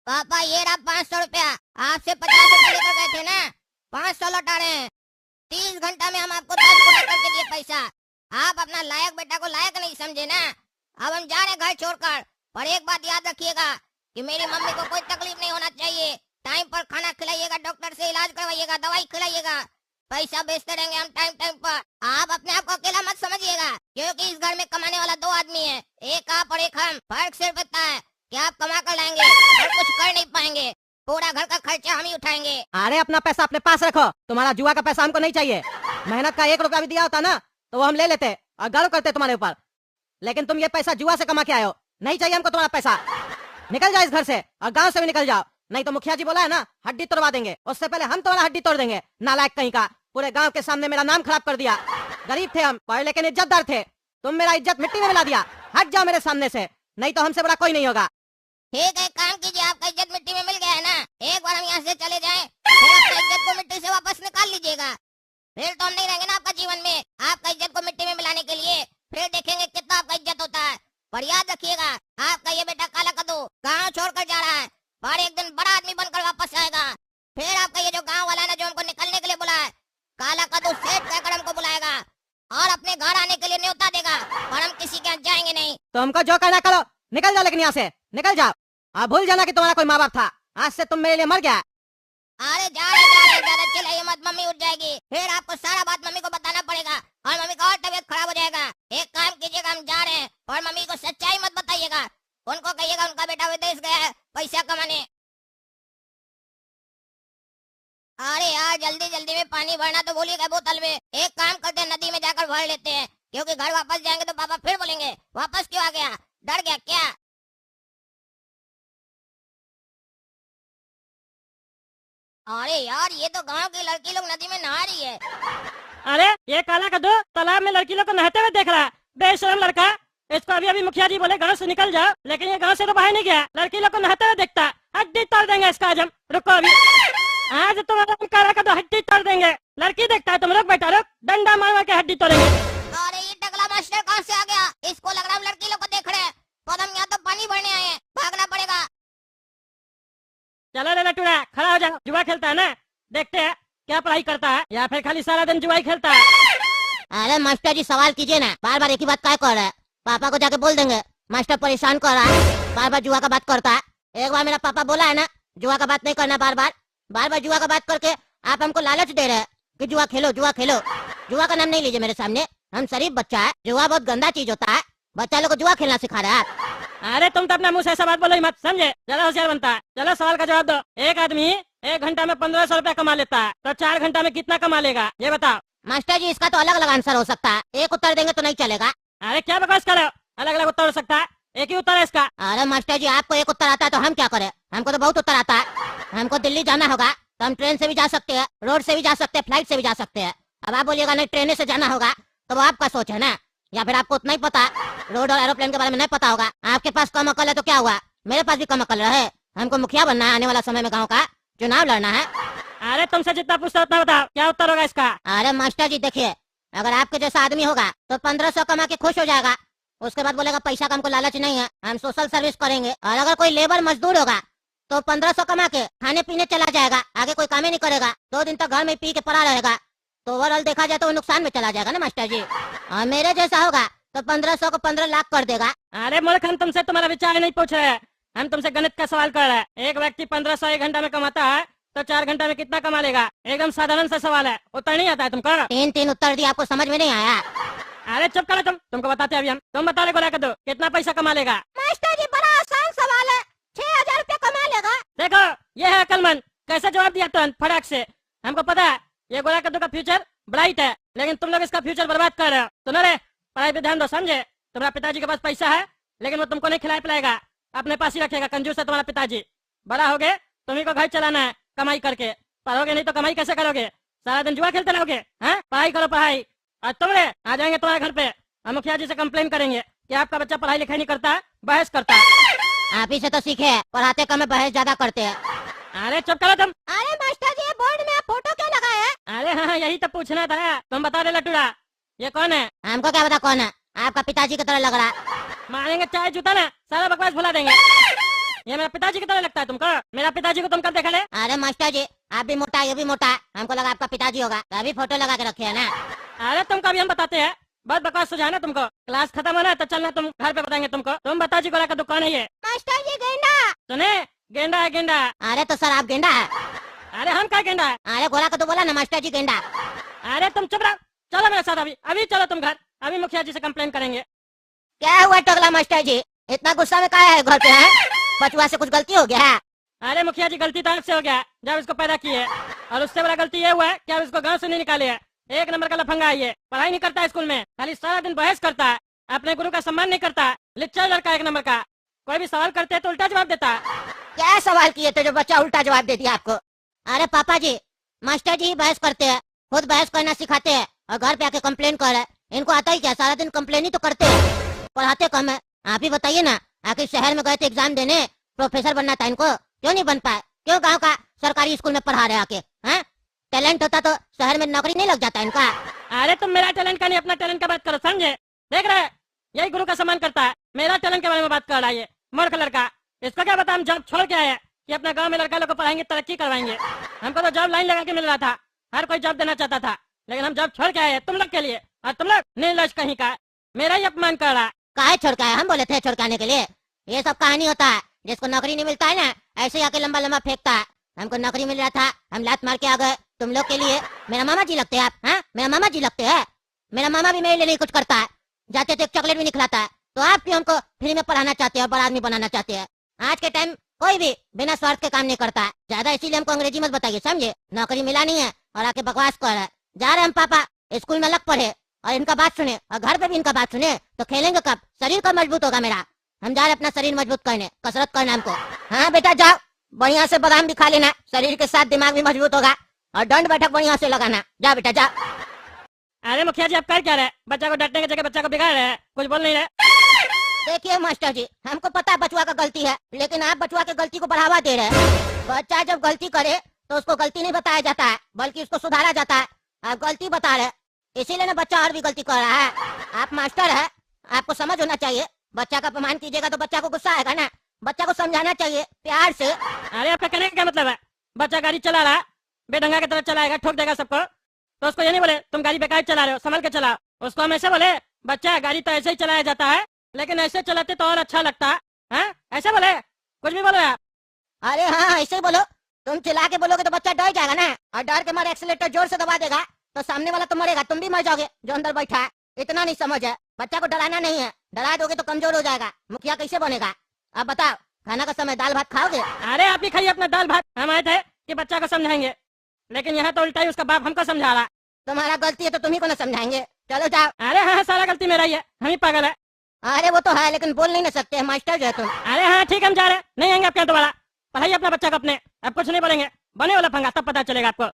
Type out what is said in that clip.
पापा ये रहा 500 रुपया, आपसे 50 रुपया लेकर गए थे ना, 500 लौटा रहे हैं। 30 घंटा में हम आपको 10 गुना करके दिए पैसा। आप अपना लायक बेटा को लायक नहीं समझे ना। अब हम जा रहे हैं घर छोड़कर, पर एक बात याद रखिएगा कि मेरी मम्मी को कोई तकलीफ नहीं होना चाहिए। टाइम पर खाना खिलाइएगा, डॉक्टर से इलाज करवाइएगा, दवाई खिलाइएगा, पैसा बेचते रहेंगे हम टाइम टाइम पर। आप अपने आप को अकेला मत समझिएगा, क्योंकि इस घर में कमाने वाला 2 आदमी है, एक आप और एक हम। फर्क सिर्फ इतना है कि आप कमा कर लाएंगे और कुछ कर नहीं पाएंगे, पूरा घर का खर्चा हम ही उठाएंगे। अरे अपना पैसा अपने पास रखो, तुम्हारा जुआ का पैसा हमको नहीं चाहिए। मेहनत का 1 रुपया भी दिया होता ना तो वो हम ले लेते और गर्व करते तुम्हारे ऊपर, लेकिन तुम ये पैसा जुआ से कमा के आए हो। नहीं चाहिए हमको तुम्हारा पैसा। निकल जाओ इस घर से और गांव से भी निकल जाओ, नहीं तो मुखिया जी बोला है ना हड्डी तोड़वा देंगे, उससे पहले हम तुम्हारा हड्डी तोड़ देंगे। नालायक कहीं का, पूरे गांव के सामने मेरा नाम खराब कर दिया। गरीब थे हम पर लेकिन इज्जतदार थे, तुम मेरा इज्जत मिट्टी में मिला दिया। हट जाओ मेरे सामने से, नहीं तो हमसे बड़ा कोई नहीं होगा। ठीक है, काम कीजिए, आपका इज्जत मिट्टी में मिल गया है ना। एक बार हम यहाँ से चले जाएं, फिर अपना इज्जत को मिट्टी से वापस निकाल लीजिएगा। फिर तो हम नहीं रहेंगे ना आपका जीवन में, आपका इज्जत को मिट्टी में मिलाने के लिए। फिर देखेंगे कितना आपका इज्जत होता है। पर याद रखिएगा, आपका ये बेटा काला कद्दू गाँव छोड़कर जा रहा है, पर एक दिन बड़ा आदमी बनकर वापस आएगा। फिर आपका ये जो गाँव वाला है ना, जो हमको निकलने के लिए बुला है, काला कद्दू सेठ कहकर हमको बुलाएगा और अपने घर आने के लिए न्योता देगा, और हम किसी के यहाँ जाएंगे नहीं। तो हमको जो कहना करो, निकल जाओ, लेकिन यहाँ से निकल जाओ। आप भूल जाना कि तुम्हारा कोई माँ बाप था, आज से तुम मेरे लिए मर गया। अरे जा रहे ज्यादा चिल्लाइए मत, मम्मी उठ जाएगी, फिर आपको सारा बात मम्मी को बताना पड़ेगा और मम्मी का और तबीयत खराब हो जाएगा। एक काम कीजिएगा, हम जा रहे हैं और मम्मी को सच्चाई मत बताइएगा, उनको कहिएगा उनका बेटा विदेश गया है पैसा कमाने। अरे यार जल्दी जल्दी में पानी भरना तो भूलिएगा बोतल में। एक काम करते हैं, नदी में जाकर भर लेते हैं, क्योंकि घर वापस जाएंगे तो पापा फिर बोलेंगे वापस क्यों आ गया, डर गया क्या। अरे यार ये तो गांव की लड़की लोग नदी में नहा रही है। अरे ये काला कद्दू तालाब में लड़की लोग को नहाते हुए देख रहा है, बेशरम लड़का। इसको अभी अभी मुखिया जी बोले गांव से निकल जाओ, लेकिन ये गांव से तो बाहर नहीं गया, लड़की लोग को नहाते हुए देखता है। हड्डी तोड़ देंगे इसका आज हम, रुको अभी। आज तुम्हारा काला कद्दू हड्डी तोड़ देंगे। लड़की देखता है, तुम लोग बैठा रहो, डंडा मार मार के हड्डी तोड़ेंगे। अरे ये टकला मास्टर कहाँ से आ गया, इसको लग रहा है हम लड़की लोग को देख रहे हैं, पर हम यहाँ तो पानी भरने आए हैं, भागना पड़ेगा। चलो रे लटूरा, खड़ा हो जा। जुआ खेलता है ना, देखते हैं क्या पढ़ाई करता है या फिर खाली सारा दिन जुआ ही खेलता है। अरे मास्टर जी सवाल कीजिए ना, बार बार एक ही बात क्या कर रहा है। पापा को जाके बोल देंगे मास्टर परेशान कर रहा है, बार बार जुआ का बात करता है। एक बार मेरा पापा बोला है ना जुआ का बात नहीं करना, बार बार जुआ का बात करके आप हमको लालच दे रहे हैं कि जुआ खेलो जुआ खेलो। जुआ का नाम नहीं लीजिए मेरे सामने, हम शरीफ बच्चा है, जुआ बहुत गंदा चीज होता है, बच्चा लोग को जुआ खेलना सिखा रहे हैं आप। अरे तुम तो अपना मुंह से ऐसा बात बोलो ही मत, समझे, ज्यादा होशियार बनता है। चलो सवाल का जवाब दो। एक आदमी 1 घंटा में 1500 रुपया कमा लेता है, तो 4 घंटा में कितना कमा लेगा ये बताओ। मास्टर जी इसका तो अलग अलग आंसर हो सकता है, एक उत्तर देंगे तो नहीं चलेगा। अरे क्या बकवास कर रहे हो, अलग अलग उत्तर हो सकता है, एक ही उत्तर है इसका। अरे मास्टर जी आपको एक उत्तर आता है तो हम क्या करें, हमको तो बहुत उत्तर आता है। हमको दिल्ली जाना होगा तो हम ट्रेन से भी जा सकते हैं, रोड से भी जा सकते हैं, फ्लाइट से भी जा सकते हैं। अब आप बोलिएगा नहीं ट्रेन से जाना होगा, तो वो आपका सोच है ना, या फिर आपको उतना ही पता रोड और एरोप्लेन के बारे में नहीं पता होगा। आपके पास कम अकल है तो क्या हुआ, मेरे पास भी कम अकल रहे। हमको मुखिया बनना है आने वाला समय में, गाँव का चुनाव लड़ना है। अरे तुमसे जितना पूछता उतना बताओ, क्या उत्तर होगा इसका। अरे मास्टर जी देखिए, अगर आपके जैसा आदमी होगा तो 1500 कमा के खुश हो जाएगा, उसके बाद बोलेगा पैसा का हमको लालच नहीं है, हम सोशल सर्विस करेंगे। और अगर कोई लेबर मजदूर होगा तो 1500 कमा के खाने पीने चला जाएगा, आगे कोई काम ही नहीं करेगा, 2 दिन तक घर में पी के पड़ा रहेगा, तो ओवरऑल देखा जाए तो वो नुकसान में चला जाएगा ना मास्टर जी। और मेरे जैसा होगा तो 1500 को 15 लाख कर देगा। अरे मूर्ख, हम तुमसे तुम्हारा विचार नहीं पूछ रहे हैं, हम तुमसे गणित का सवाल कर रहे हैं। एक व्यक्ति 1500 1 घंटा में कमाता है तो 4 घंटा में कितना कमा लेगा, एकदम साधारण सा सवाल है, उत्तर नहीं आता है तुमको। 3 उत्तर दिया, आपको समझ में नहीं आया। अरे चुप करो तुमको बताते अभी हम। तुम बता ले गोला कद्दू, कितना पैसा कमा लेगा। मास्टर जी बड़ा आसान सवाल है, 6000 रुपया कमा लेगा। देखो ये है अकलमंद, कैसे जवाब दिया तुरंत फटाक से। हमको पता है ये गोला कद्दू का फ्यूचर ब्राइट है, लेकिन तुम लोग इसका फ्यूचर बर्बाद कर रहे हो। सुनो रे, पढ़ाई पे ध्यान दो, समझे। तुम्हारा पिताजी के पास पैसा है, लेकिन वो तुमको नहीं खिलाए पिलाएगा, अपने पास ही रखेगा, कंजूस है तुम्हारा पिताजी। बड़ा होगे तुम्ही को घर चलाना है कमाई करके, पढ़ोगे नहीं तो कमाई कैसे करोगे, सारा दिन जुआ खेलते रहोगे। पढ़ाई करो पढ़ाई। और तुम रे आ जाएंगे तुम्हारे घर पे, हम मुखिया जी से कंप्लेन करेंगे कि आपका बच्चा पढ़ाई लिखाई नहीं करता है, बहस करता है। आप ही से तो सीखे, पढ़ाते कम है, बहस ज्यादा करते हैं। अरे चुप करो तुम। अरे मास्टर जी बोर्ड में आप फोटो क्यों लगाए हैं? अरे हाँ यही तो पूछना था, तुम बता दे लटूरा ये कौन है। हमको क्या पता कौन है, आपका पिताजी की तरह लग रहा है। मारेंगे चाय जूता ना, सारा बकवास भुला देंगे। ये मेरा पिताजी की तरह लगता है तुमको? मेरा पिताजी को तुम कब देखा ले? अरे मास्टर जी, आप भी मोटा, ये भी मोटा, हमको लगा आपका पिताजी होगा, तभी फोटो लगा के रखे है ना। अरे तुमको अभी हम बताते हैं, बहुत बकवास सुझाना तुमको। क्लास खत्म होना तो चलना, तुम घर पे बताएंगे तुमको। तुम पिताजी गोला का दुकान है ये। मास्टर जी गेंडा। सुने, गेंडा है गेंडा। अरे तो सर आप गेंडा है। अरे हम क्या गेंडा है? अरे गोला का तो बोला ना मास्टर जी गेंडा। अरे तुम चुप रहो, चलो मेरे साथ अभी, अभी चलो तुम घर, अभी मुखिया जी से कंप्लेन करेंगे। क्या हुआ टोगला मास्टर जी, इतना गुस्सा में काहे है घर पे है? बचुआ से कुछ गलती हो गया है? अरे मुखिया जी, गलती तो आपसे हो गया जब इसको पैदा किए, और उससे बड़ा गलती ये हुआ है कि आप इसको गांव से नहीं निकाले है। एक नंबर का लफंगा है ये, पढ़ाई नहीं करता स्कूल में, खाली सारा दिन बहस करता है, अपने गुरु का सम्मान नहीं करता, लिच्चा लड़का एक नंबर का। कोई भी सवाल करते हैं तो उल्टा जवाब देता है। क्या सवाल किए थे जो बच्चा उल्टा जवाब दे दिया आपको? अरे पापा जी, मास्टर जी बहस करते हैं, खुद बहस करना सिखाते हैं और घर पे आके कंप्लेन कर रहे हैं। इनको आता ही क्या, सारा दिन कंप्लेन ही तो करते हैं, पढ़ाते कम है। आप ही बताइए ना, आखिर शहर में गए थे एग्जाम देने, प्रोफेसर बनना था इनको, क्यों नहीं बन पाए? क्यों गांव का सरकारी स्कूल में पढ़ा रहे आके? हैं? टैलेंट होता तो शहर में नौकरी नहीं लग जाता इनका। अरे तुम मेरा टैलेंट का नहीं, अपना टैलेंट का बात करो, समझे? देख रहे हैं, यही गुरु का सम्मान करता है, मेरा टैलेंट के बारे में बात कर रहा है ये मूर्ख लड़का। इसको क्या पता हम जॉब छोड़ के आए हैं कि अपने गांव में लड़का लोग को पढ़ाएंगे, तरक्की करवाएंगे। हमको तो जॉब लाइन लगा के मिल रहा था, हर कोई जॉब देना चाहता था, लेकिन हम जॉब छोड़ के आए हैं तुम लोग के लिए, और तुम लोग निर्लज कहीं का, मेरा ही अपमान कर रहा है। काहे छोड़ के आए? हम बोले थे छोड़ के आने के लिए? ये सब कहानी होता है, जिसको नौकरी नहीं मिलता है ना, ऐसे ही आके लंबा लंबा फेंकता है। हमको नौकरी मिल रहा था, हम लात मार के आ गए तुम लोग के लिए। मेरा मामा जी लगते हैं आप? हाँ, मेरा मामा जी लगते हैं। मेरा मामा भी मेरे लिए नहीं कुछ करता है, जाते तो एक चॉकलेट भी नहीं खिलाता है। तो आप क्यों हमको फ्री में पढ़ाना चाहते हैं और बड़ा आदमी बनाना चाहते हैं? आज के टाइम कोई भी बिना स्वार्थ के काम नहीं करता है ज्यादा, इसीलिए हमको अंग्रेजी मत बताइए, समझे? नौकरी मिला नहीं है और आके बकवास कर रहा है। जा रहे हम पापा, स्कूल में अलग पढ़े और इनका बात सुने, और घर पे भी इनका बात सुने, तो खेलेंगे कब? शरीर कब मजबूत होगा मेरा? हम जा रहे अपना शरीर मजबूत करने, कसरत करना हमको। हाँ बेटा जाओ, बढ़िया से बादाम भी खा लेना, शरीर के साथ दिमाग भी मजबूत होगा, और दंड बैठक बढ़िया से लगाना। जा बेटा जा। अरे मुखिया जी, आप कर क्या रहे? बच्चा को डांटने की जगह बच्चा को बिगाड़ रहे हैं, कुछ बोल नहीं रहे। देखिए मास्टर जी, हमको पता है बचुआ का गलती है, लेकिन आप बचुआ के गलती को बढ़ावा दे रहे हैं। बच्चा जब गलती करे तो उसको गलती नहीं बताया जाता है, बल्कि उसको सुधारा जाता है। आप गलती बता रहे, इसीलिए ना बच्चा और भी गलती कर रहा है। आप मास्टर है, आपको समझ होना चाहिए। बच्चा का अपमान कीजिएगा तो बच्चा को गुस्सा आएगा ना, बच्चा को समझाना चाहिए प्यार से। अरे आपका कहने का क्या मतलब है? बच्चा गाड़ी चला रहा है, बेढंगा की तरह चलाएगा, ठोक देगा सबको, तो उसको ये नहीं बोले तुम गाड़ी बेकार चला रहे हो, संभल के चलाओ। उसको हम ऐसे बोले, बच्चा गाड़ी तो ऐसे ही चलाया जाता है, लेकिन ऐसे चलाते तो और अच्छा लगता है। ऐसे बोले, कुछ भी बोलो आप। अरे हाँ, ऐसे ही बोलो। तुम चिल्ला के बोलोगे तो बच्चा डर जाएगा ना, और डर के मारे एक्सीलेटर जोर से दबा देगा तो सामने वाला तो मरेगा, तुम भी मर जाओगे जो अंदर बैठा है। इतना नहीं समझ है, बच्चा को डराना नहीं है, डरा दोगे तो कमजोर हो जाएगा, मुखिया कैसे बनेगा? अब बताओ, खाना का समय, दाल भात खाओगे? अरे आप ही खाइए अपना दाल भात, हम आए थे कि बच्चा को समझाएंगे, लेकिन यहाँ तो उल्टा ही उसका बाप हमको समझा रहा। तुम्हारा गलती है तो तुम्ही को ना समझाएंगे, चलो जाओ। अरे हाँ, सारा गलती मेरा ही है, हम ही पागल है। अरे वो तो है, लेकिन बोल नहीं ना सकते, मास्टर जो है तुम। अरे हाँ ठीक, हम जा रहे हैं, नहीं आएंगे आप क्या दोबारा। पढ़ाइए अपना बच्चा को अपने, अब कुछ नहीं बोलेंगे, बने वाला फंगा तब पता चलेगा आपको।